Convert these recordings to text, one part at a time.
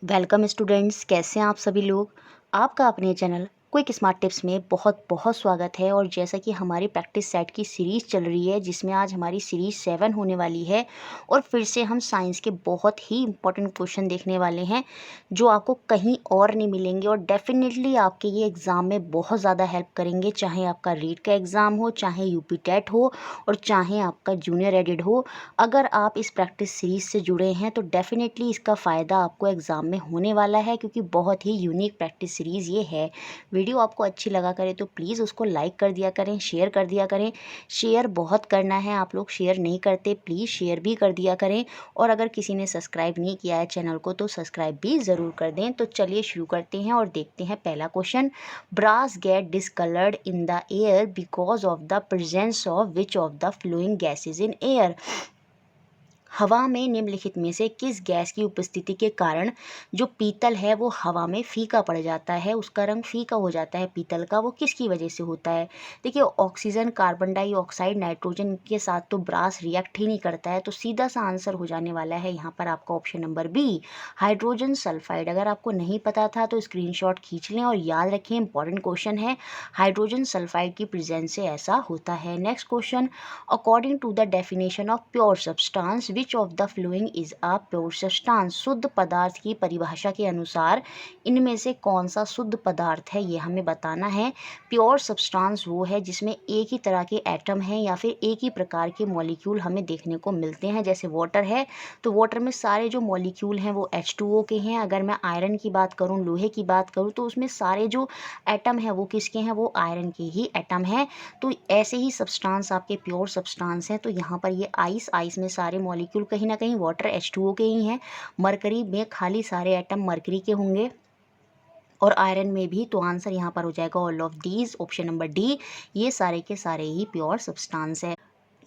Welcome students, कैसे हैं आप सभी लोग। आपका अपने चैनल क्विक स्मार्ट टिप्स में बहुत बहुत स्वागत है। और जैसा कि हमारी प्रैक्टिस सेट की सीरीज़ चल रही है, जिसमें आज हमारी सीरीज़ 7 होने वाली है और फिर से हम साइंस के बहुत ही इंपॉर्टेंट क्वेश्चन देखने वाले हैं जो आपको कहीं और नहीं मिलेंगे और डेफिनेटली आपके ये एग्ज़ाम में बहुत ज़्यादा हेल्प करेंगे। चाहे आपका रीट का एग्ज़ाम हो, चाहे यूपी टेट हो और चाहे आपका जूनियर एडिड हो, अगर आप इस प्रैक्टिस सीरीज़ से जुड़े हैं तो डेफिनेटली इसका फ़ायदा आपको एग्ज़ाम में होने वाला है, क्योंकि बहुत ही यूनिक प्रैक्टिस सीरीज़ ये है। वीडियो आपको अच्छी लगा करे तो प्लीज़ उसको लाइक कर दिया करें, शेयर कर दिया करें। शेयर बहुत करना है, आप लोग शेयर नहीं करते, प्लीज़ शेयर भी कर दिया करें। और अगर किसी ने सब्सक्राइब नहीं किया है चैनल को तो सब्सक्राइब भी ज़रूर कर दें। तो चलिए शुरू करते हैं और देखते हैं पहला question. Brass get discoloured in the air because of the presence of which of the following gases in air. हवा में निम्नलिखित में से किस गैस की उपस्थिति के कारण जो पीतल है वो हवा में फीका पड़ जाता है, उसका रंग फीका हो जाता है पीतल का, वो किसकी वजह से होता है। देखिए, ऑक्सीजन, कार्बन डाइऑक्साइड, नाइट्रोजन के साथ तो ब्रास रिएक्ट ही नहीं करता है, तो सीधा सा आंसर हो जाने वाला है यहाँ पर आपका option number B, hydrogen sulphide. अगर आपको नहीं पता था तो स्क्रीनशॉट खींच लें और याद रखें, इंपॉर्टेंट क्वेश्चन है, हाइड्रोजन सल्फाइड की प्रेजेंस से ऐसा होता है। Next question, according to the definition of pure substance which of the following is a pure substance. शुद्ध पदार्थ की परिभाषा के अनुसार इनमें से कौन सा शुद्ध पदार्थ है, ये हमें बताना है। प्योर सब्सटेंस वो है जिसमें एक ही तरह के एटम हैं या फिर एक ही प्रकार के मॉलिक्यूल हमें देखने को मिलते हैं। जैसे वाटर है तो वाटर में सारे जो मॉलिक्यूल हैं वो H2O के हैं। अगर मैं आयरन की बात करूँ, लोहे की बात करूँ, तो उसमें सारे जो एटम हैं वो किसके हैं, वो आयरन के ही एटम हैं। तो ऐसे ही सब्सटेंस आपके प्योर सब्सटेंस हैं। तो यहाँ पर ये आइस में सारे मॉलिक्यूल कहीं ना कहीं वाटर H2O के ही हैं। मरकरी में खाली सारे एटम मरकरी के होंगे और आयरन में भी। तो आंसर यहाँ पर हो जाएगा all of these, option number D, ये सारे के सारे ही प्योर सब्सटेंस है।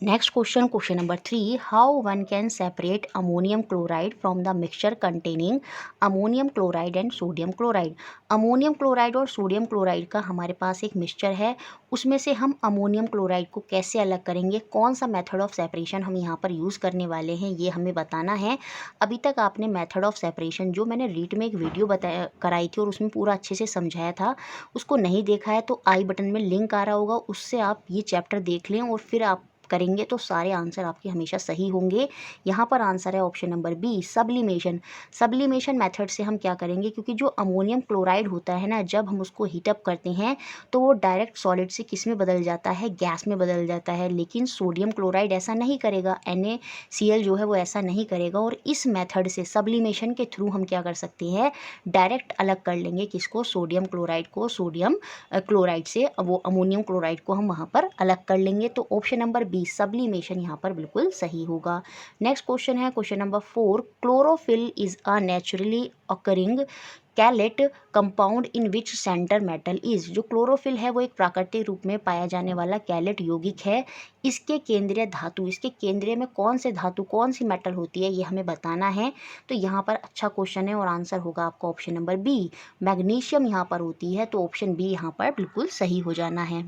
Next question, question number 3, how one can separate ammonium chloride from the mixture containing ammonium chloride and sodium chloride. Ammonium chloride और सोडियम क्लोराइड का हमारे पास एक mixture है, उसमें से हम अमोनियम क्लोराइड को कैसे अलग करेंगे, कौन सा मेथड ऑफ सेपरेशन हम यहाँ पर यूज़ करने वाले हैं, ये हमें बताना है। अभी तक आपने मेथड ऑफ सेपरेशन जो मैंने रीट में एक वीडियो बताया कराई थी और उसमें पूरा अच्छे से समझाया था, उसको नहीं देखा है तो आई बटन में लिंक आ रहा होगा, उससे आप ये चैप्टर देख लें और फिर आप करेंगे तो सारे आंसर आपके हमेशा सही होंगे। यहाँ पर आंसर है option number B, sublimation. Sublimation method से हम क्या करेंगे, क्योंकि जो अमोनियम क्लोराइड होता है ना, जब हम उसको हीटअप करते हैं तो वो डायरेक्ट सॉलिड से किस में बदल जाता है, गैस में बदल जाता है। लेकिन सोडियम क्लोराइड ऐसा नहीं करेगा, NaCl जो है वो ऐसा नहीं करेगा। और इस मेथड से सब्लिमेशन के थ्रू हम क्या कर सकते हैं, डायरेक्ट अलग कर लेंगे किसको, सोडियम क्लोराइड को सोडियम क्लोराइड से, वो अमोनियम क्लोराइड को हम वहाँ पर अलग कर लेंगे। तो ऑप्शन नंबर बी, सब्लिमेशन यहाँ पर बिल्कुल सही होगा। नेक्स्ट क्वेश्चन है question number 4, chlorophyll is a naturally occurring chelate compound in which center metal is. जो क्लोरोफिल है वो एक प्राकृतिक रूप में पाया जाने वाला कैलेट यौगिक है। इसके केंद्रीय धातु, इसके केंद्रीय में कौन से धातु, कौन सी मेटल होती है, ये हमें बताना है। तो यहाँ पर अच्छा क्वेश्चन है और आंसर होगा आपका ऑप्शन नंबर बी, मैग्नीशियम यहाँ पर होती है। तो ऑप्शन बी यहाँ पर बिल्कुल सही हो जाना है।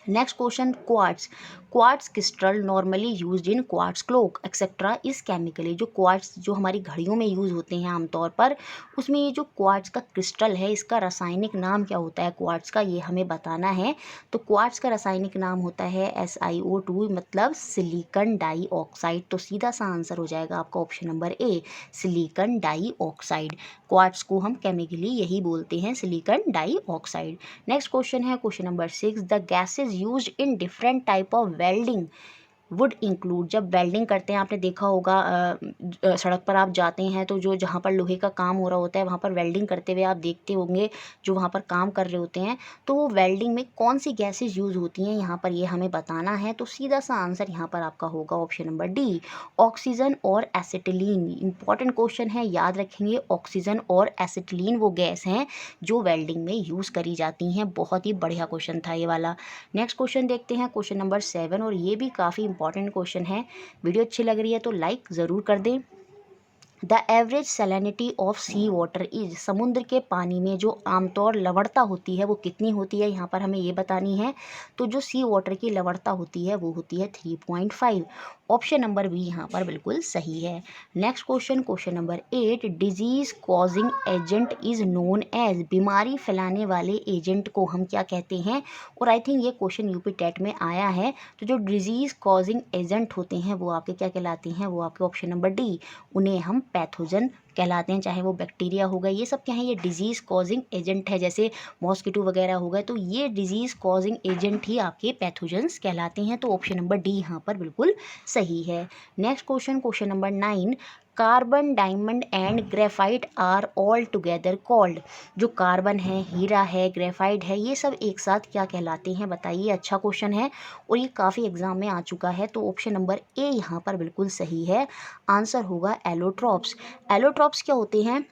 Next question, quartz. Quartz crystal normally used in quartz clock etcetera इस केमिकली। जो क्वार्ट्स जो हमारी घड़ियों में यूज़ होते हैं आमतौर पर, उसमें ये जो क्वार्ट्स का क्रिस्टल है इसका रासायनिक नाम क्या होता है क्वार्ट्स का, ये हमें बताना है। तो क्वार्ट्स का रासायनिक नाम होता है SiO2, मतलब सिलिकॉन डाइऑक्साइड। तो सीधा सा आंसर हो जाएगा आपका ऑप्शन नंबर ए, सिलिकॉन डाइऑक्साइड। क्वार्ट्स को हम केमिकली यही बोलते हैं, सिलिकॉन डाइऑक्साइड। नेक्स्ट क्वेश्चन है question number 6, the gases used in different type of welding would include. जब वेल्डिंग करते हैं, आपने देखा होगा सड़क पर आप जाते हैं तो जो जहाँ पर लोहे का काम हो रहा होता है वहाँ पर वेल्डिंग करते हुए आप देखते होंगे जो वहाँ पर काम कर रहे होते हैं। तो वो वेल्डिंग में कौन सी गैसेज यूज़ होती हैं यहाँ पर, ये हमें बताना है। तो सीधा सा आंसर यहाँ पर आपका होगा ऑप्शन नंबर डी, ऑक्सीजन और एसिटिलीन। इंपॉर्टेंट क्वेश्चन है, याद रखेंगे, ऑक्सीजन और एसिटिलीन वो गैस हैं जो वेल्डिंग में यूज़ करी जाती हैं। बहुत ही बढ़िया क्वेश्चन था ये वाला। नेक्स्ट क्वेश्चन देखते हैं क्वेश्चन नंबर 7, और ये भी काफ़ी इंपॉर्टेंट क्वेश्चन है। वीडियो अच्छी लग रही है तो लाइक ज़रूर कर दें। The average salinity of sea water is. समुद्र के पानी में जो आमतौर लवणता होती है वो कितनी होती है, यहाँ पर हमें ये बतानी है। तो जो सी वाटर की लवणता होती है वो होती है 3.5। ऑप्शन नंबर बी यहाँ पर बिल्कुल सही है। Next question, question number 8, disease causing agent is known as, बीमारी फैलाने वाले एजेंट को हम क्या कहते हैं। और आई थिंक ये क्वेश्चन यूपी टेट में आया है। तो जो डिजीज कॉजिंग एजेंट होते हैं वो आपके क्या कहलाते हैं, वो आपके ऑप्शन नंबर डी, उन्हें हम पैथोजन कहलाते हैं। चाहे वो बैक्टीरिया हो गए, ये सब क्या है, ये डिजीज़ कॉजिंग एजेंट है। जैसे मॉस्किटो वगैरह हो गए, तो ये डिजीज़ कॉजिंग एजेंट ही आपके पैथोजेंस कहलाते हैं। तो ऑप्शन नंबर डी यहाँ पर बिल्कुल सही है। Next question, question number 9, carbon, diamond and graphite are all together called, जो कार्बन है, हीरा है, ग्रेफाइट है, ये सब एक साथ क्या कहलाते हैं बताइए। अच्छा क्वेश्चन है और ये काफ़ी एग्जाम में आ चुका है। तो ऑप्शन नंबर ए यहाँ पर बिल्कुल सही है। आंसर होगा एलोट्रॉप्स। एलोट्रॉप्स क्या होते हैं,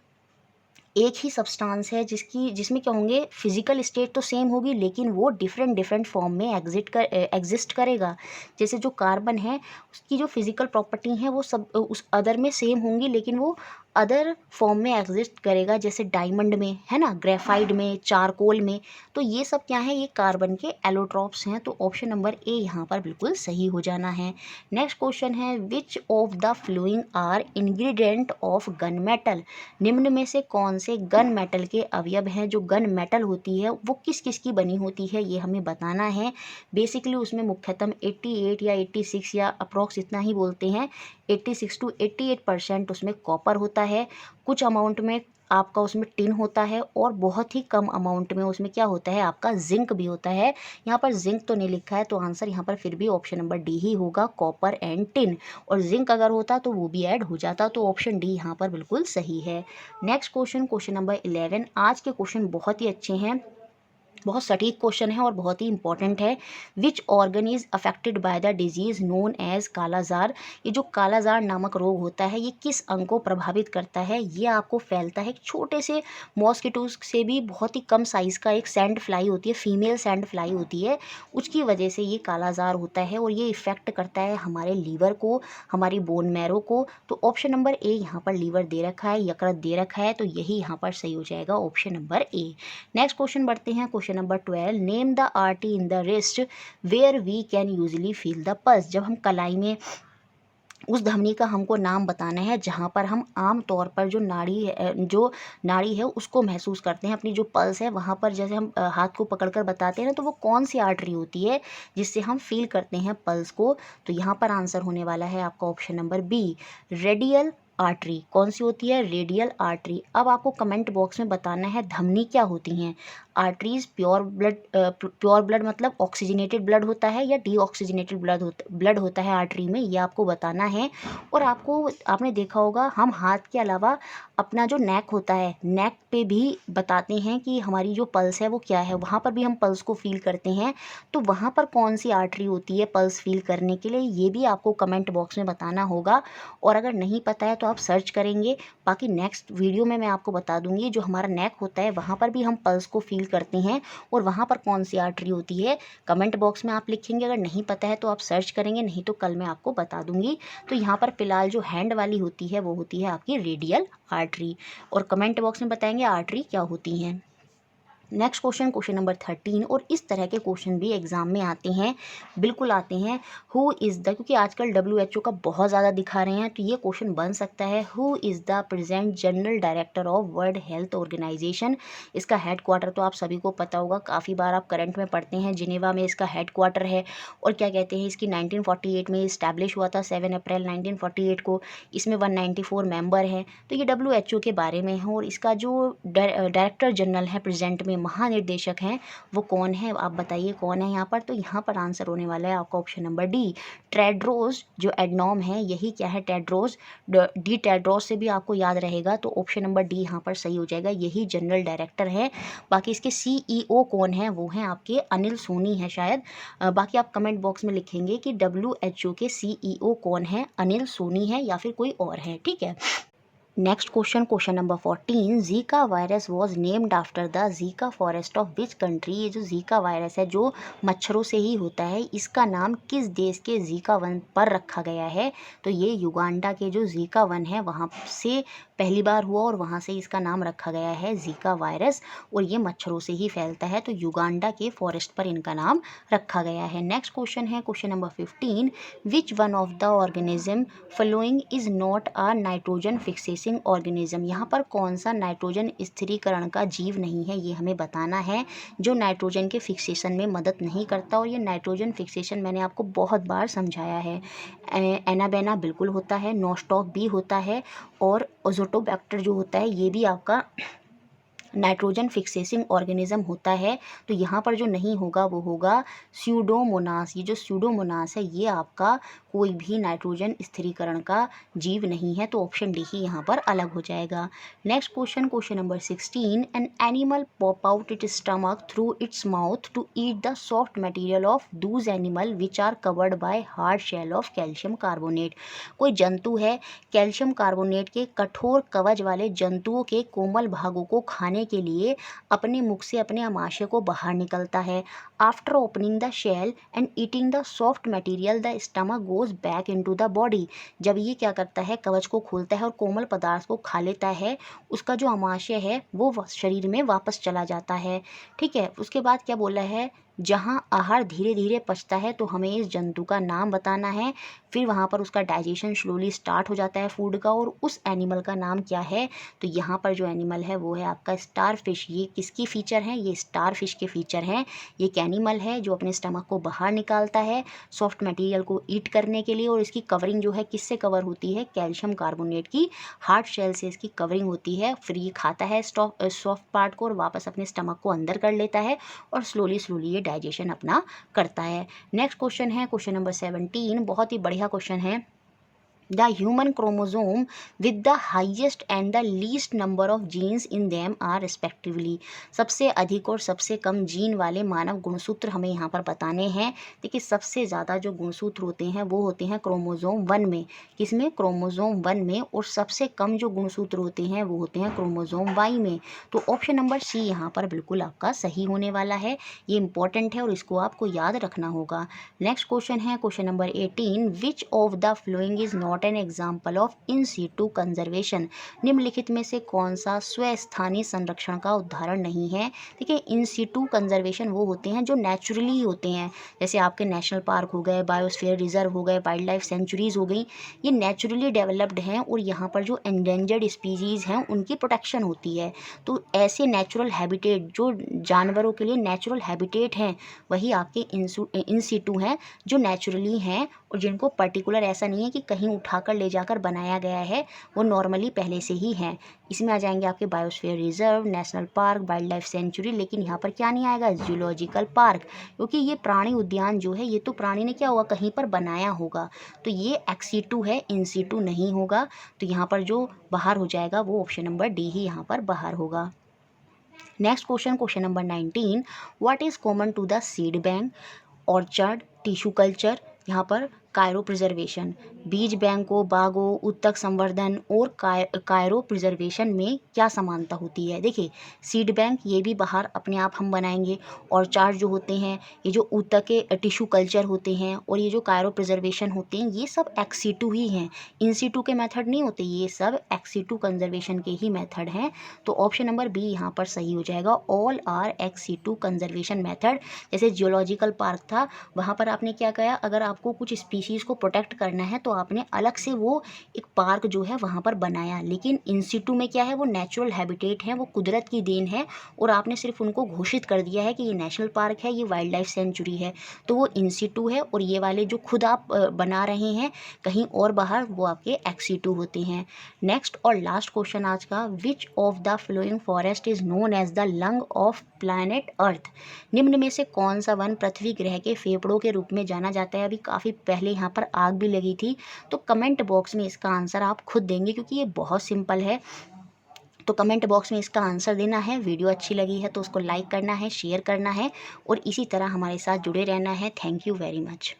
एक ही सब्सटेंस है जिसमें क्या होंगे, फिजिकल स्टेट तो सेम होगी लेकिन वो डिफरेंट डिफरेंट फॉर्म में एग्जिस्ट करेगा। जैसे जो कार्बन है उसकी जो फिजिकल प्रॉपर्टी है वो सब उस अदर में सेम होंगी लेकिन वो अदर फॉर्म में एग्जिस्ट करेगा, जैसे डायमंड में है ना, ग्रेफाइट में, चारकोल में। तो ये सब क्या है, ये कार्बन के एलोट्रॉप्स हैं। तो ऑप्शन नंबर ए यहाँ पर बिल्कुल सही हो जाना है। नेक्स्ट क्वेश्चन है, which of the following are ingredient of gun metal, निम्न में से कौन से गन मेटल के अवयव हैं। जो गन मेटल होती है वो किस किस की बनी होती है ये हमें बताना है। बेसिकली उसमें मुख्यतः 88 या 86 या अप्रॉक्स इतना ही बोलते हैं, 86 to 88% उसमें कॉपर होता है, कुछ अमाउंट में आपका उसमें टिन होता है और बहुत ही कम अमाउंट में उसमें क्या होता है, आपका जिंक भी होता है। यहाँ पर जिंक तो नहीं लिखा है तो आंसर यहाँ पर फिर भी ऑप्शन नंबर डी ही होगा, कॉपर एंड टिन। और जिंक अगर होता तो वो भी ऐड हो जाता, तो ऑप्शन डी यहाँ पर बिल्कुल सही है। नेक्स्ट क्वेश्चन, क्वेश्चन नंबर 11, आज के क्वेश्चन बहुत ही अच्छे हैं, बहुत सटीक क्वेश्चन है और बहुत ही इंपॉर्टेंट है। Which organ is affected by the disease known as kalazar, ये जो कालाजार नामक रोग होता है ये किस अंग को प्रभावित करता है। ये आपको फैलता है एक छोटे से मॉस्किटोज से भी बहुत ही कम साइज़ का एक सैंड फ्लाई होती है, फीमेल सैंड फ्लाई होती है, उसकी वजह से ये कालाजार होता है और ये इफेक्ट करता है हमारे लीवर को, हमारी बोन मैरो को। तो ऑप्शन नंबर ए यहाँ पर लीवर दे रखा है, यकृत दे रखा है, तो यही यहाँ पर सही हो जाएगा, option number A. Next question बढ़ते हैं, question number 12, name the artery in the wrist where we can usually feel the pulse, जब हम कलाई में उस धमनी का हमको नाम बताना है जहाँ पर हम आम तौर पर जो नाड़ी है उसको महसूस करते हैं, अपनी जो पल्स है वहाँ पर। जैसे हम हाथ को पकड़कर बताते हैं ना, तो वो कौन सी आर्टरी होती है जिससे हम फील करते हैं पल्स को। तो यहाँ पर आंसर होने वाला है आपका option number B, radial artery. कौन सी होती है, रेडियल आर्टरी। अब आपको कमेंट बॉक्स में बताना है धमनी क्या होती हैं। आर्टरीज प्योर ब्लड मतलब ऑक्सीजनेटेड ब्लड होता है या डीऑक्सीजनेटेड ब्लड होता है आर्टरी में, ये आपको बताना है। और आपने देखा होगा हम हाथ के अलावा अपना जो नेक होता है, नेक पे भी बताते हैं कि हमारी जो पल्स है वो क्या है, वहाँ पर भी हम पल्स को फील करते हैं। तो वहाँ पर कौन सी आर्टरी होती है पल्स फील करने के लिए, ये भी आपको कमेंट बॉक्स में बताना होगा। और अगर नहीं पता है तो आप सर्च करेंगे, बाकी नेक्स्ट वीडियो में मैं आपको बता दूंगी। जो हमारा नेक होता है वहाँ पर भी हम पल्स को फील करते हैं और वहाँ पर कौन सी आर्टरी होती है कमेंट बॉक्स में आप लिखेंगे। अगर नहीं पता है तो आप सर्च करेंगे, नहीं तो कल मैं आपको बता दूंगी। तो यहाँ पर फिलहाल जो हैंड वाली होती है वो होती है आपकी रेडियल आर्टरी, और कमेंट बॉक्स में बताएंगे आर्टरी क्या होती हैं। नेक्स्ट क्वेश्चन, क्वेश्चन नंबर 13, और इस तरह के क्वेश्चन भी एग्जाम में आते हैं, बिल्कुल आते हैं। हु इज़ द, क्योंकि आजकल WHO का बहुत ज़्यादा दिखा रहे हैं तो ये क्वेश्चन बन सकता है। Who is the present general director of world health organisation, इसका हेड क्वार्टर तो आप सभी को पता होगा, काफ़ी बार आप करंट में पढ़ते हैं, जिनेवा में इसका हेड क्वार्टर है। और क्या कहते हैं, इसकी 1948 में इस्टेब्लिश हुआ था, 7 अप्रैल 1948 को। इसमें 194 मेंबर हैं। तो ये WHO के बारे में है। और इसका जो डायरेक्टर जनरल है प्रेजेंट में, महानिर्देशक हैं, वो कौन है आप बताइए कौन है यहाँ पर। तो यहाँ पर आंसर होने वाला है आपका ऑप्शन नंबर डी, टेड्रोस जो एडनॉम है, यही क्या है, टेड्रोस। डी टेड्रोस से भी आपको याद रहेगा, तो ऑप्शन नंबर डी यहाँ पर सही हो जाएगा, यही जनरल डायरेक्टर है। बाकी इसके CEO कौन है, वो हैं आपके अनिल सोनी है शायद। बाकी आप कमेंट बॉक्स में लिखेंगे कि WHO के CEO कौन है, अनिल सोनी है या फिर कोई और है, ठीक है। Next question, question number 14, Zika virus was named after the Zika forest of which country. ये जो जीका वायरस है जो मच्छरों से ही होता है, इसका नाम किस देश के जीका वन पर रखा गया है? तो ये युगांडा के जो जीका वन है वहाँ से पहली बार हुआ और वहाँ से इसका नाम रखा गया है जीका वायरस, और ये मच्छरों से ही फैलता है, तो युगांडा के फॉरेस्ट पर इनका नाम रखा गया है। नेक्स्ट क्वेश्चन है question number 15, which one of the organism following is not a nitrogen fixing organism. यहाँ पर कौन सा नाइट्रोजन स्थिरीकरण का जीव नहीं है, ये हमें बताना है, जो नाइट्रोजन के फिक्सेशन में मदद नहीं करता। और ये नाइट्रोजन फिक्सेशन मैंने आपको बहुत बार समझाया है। एनाबेना बिल्कुल होता है, नोस्टॉक भी होता है, और ओजोटोबैक्टर जो होता है ये भी आपका नाइट्रोजन फिक्सेसिंग ऑर्गेनिज्म होता है। तो यहाँ पर जो नहीं होगा वो होगा स्यूडोमोनास। ये जो स्यूडोमोनास है ये आपका कोई भी नाइट्रोजन स्थिरीकरण का जीव नहीं है, तो ऑप्शन डी ही यहाँ पर अलग हो जाएगा। Next question, question number 16, an animal pop out its stomach through its mouth to eat the soft material of those animal which are covered by hard shell of calcium carbonate. कोई जंतु है calcium carbonate के कठोर कवच वाले जंतुओं के कोमल भागों को खाने के लिए अपने मुख से अपने आमाशय को बाहर निकलता है। After opening the shell and eating the soft material the stomach goes back into the body. जब ये क्या करता है, कवच को खोलता है और कोमल पदार्थ को खा लेता है, उसका जो आमाशय है वो शरीर में वापस चला जाता है। ठीक है, उसके बाद क्या बोला है, जहाँ आहार धीरे धीरे पचता है तो हमें इस जंतु का नाम बताना है। फिर वहाँ पर उसका डाइजेशन स्लोली स्टार्ट हो जाता है फूड का, और उस एनिमल का नाम क्या है? तो यहाँ पर जो एनिमल है वो है आपका स्टार फिश। ये किसकी फीचर है? ये स्टार फिश के फीचर हैं। ये एक एनिमल है जो अपने स्टमक को बाहर निकालता है सॉफ्ट मटेरियल को ईट करने के लिए, और इसकी कवरिंग जो है किससे कवर होती है? कैल्शियम कार्बोनेट की हार्ड शेल से इसकी कवरिंग होती है। फिर ये खाता है सॉफ्ट पार्ट को और वापस अपने स्टमक को अंदर कर लेता है, और स्लोली स्लोली ये डाइजेशन अपना करता है। नेक्स्ट क्वेश्चन है क्वेश्चन नंबर 17, बहुत ही बढ़िया क्वेश्चन है। The human chromosome with the highest and the least number of genes in them are respectively। सबसे अधिक और सबसे कम जीन वाले मानव गुणसूत्र हमें यहाँ पर बताने हैं। देखिए, सबसे ज़्यादा जो गुणसूत्र होते हैं वो होते हैं क्रोमोजोम 1 में। किसमें? क्रोमोजोम 1 में। और सबसे कम जो गुणसूत्र होते हैं वो होते हैं क्रोमोजोम Y में। तो ऑप्शन नंबर सी यहाँ पर बिल्कुल आपका सही होने वाला है। ये इंपॉर्टेंट है और इसको आपको याद रखना होगा। नेक्स्ट क्वेश्चन है question number 18, which of the following is not an example of in situ conservation. निम्नलिखित में से कौन सा स्वस्थानीय संरक्षण का उदाहरण नहीं है? देखिए, इन सीटू कंजर्वेशन वो होते हैं जो नेचुरली होते हैं, जैसे आपके नेशनल पार्क हो गए, बायोस्फीयर रिजर्व हो गए, वाइल्ड लाइफ सेंचुरीज हो गई। ये नेचुरली डेवलप्ड हैं और यहाँ पर जो एंडेंजर्ड स्पीसीज़ हैं उनकी प्रोटेक्शन होती है। तो ऐसे नेचुरल हैबिटेट जो जानवरों के लिए नेचुरल हैबिटेट हैं वही आपके इन सीटू हैं जो नेचुरली हैं, और जिनको पर्टिकुलर ऐसा नहीं है कि कहीं उठाकर ले जाकर बनाया गया है, वो नॉर्मली पहले से ही हैं। इसमें आ जाएंगे आपके biosphere reserve, national park, wild life sanctuary, लेकिन यहाँ पर क्या नहीं आएगा? जूलॉजिकल पार्क, क्योंकि ये प्राणी उद्यान जो है ये तो प्राणी ने क्या होगा, कहीं पर बनाया होगा। तो ये एक्सीटू है, इंसीटू नहीं होगा। तो यहाँ पर जो बाहर हो जाएगा वो ऑप्शन नंबर डी ही यहाँ पर बाहर होगा। Next question, question number 19, what is common to the seed bank, orchard, tissue culture, यहाँ पर कायरो प्रिजर्वेशन। बीज बैंकों, बागों, उत्तक संवर्धन और कायरो प्रिजर्वेशन में क्या समानता होती है? देखिए, सीड बैंक ये भी बाहर अपने आप हम बनाएंगे, और चार्ट जो होते हैं ये जो उत्तक के टिश्यू कल्चर होते हैं, और ये जो कायरो प्रिजर्वेशन होते हैं ये सब एक्सीटू ही हैं, इंसीटू के मेथड नहीं होते, ये सब एक्सीटू कंजर्वेशन के ही मेथड हैं। तो ऑप्शन नंबर बी यहाँ पर सही हो जाएगा, all are ex situ conservation method. जैसे जियोलॉजिकल पार्क था, वहाँ पर आपने क्या किया, अगर आपको कुछ स्पीशीज़ को प्रोटेक्ट करना है तो आपने अलग से वो एक पार्क जो है वहाँ पर बनाया। लेकिन इंसिटू में क्या है, वो नेचुरल हैबिटेट है, वो कुदरत की देन है, और आपने सिर्फ उनको घोषित कर दिया है कि ये नेशनल पार्क है, ये वाइल्ड लाइफ सेंचुरी है, तो वो इंसिटू है। और ये वाले जो खुद आप बना रहे हैं कहीं और बाहर, वो आपके एक्सीटू होते हैं। नेक्स्ट और लास्ट क्वेश्चन आज का, which of the following forest is known as the lung of planet earth. निम्न में से कौन सा वन पृथ्वी ग्रह के फेफड़ों के रूप में जाना जाता है? अभी काफ़ी पहले यहाँ पर आग भी लगी थी, तो कमेंट बॉक्स में इसका आंसर आप खुद देंगे क्योंकि ये बहुत सिंपल है। तो कमेंट बॉक्स में इसका आंसर देना है। वीडियो अच्छी लगी है तो उसको लाइक करना है, शेयर करना है, और इसी तरह हमारे साथ जुड़े रहना है। Thank you very much.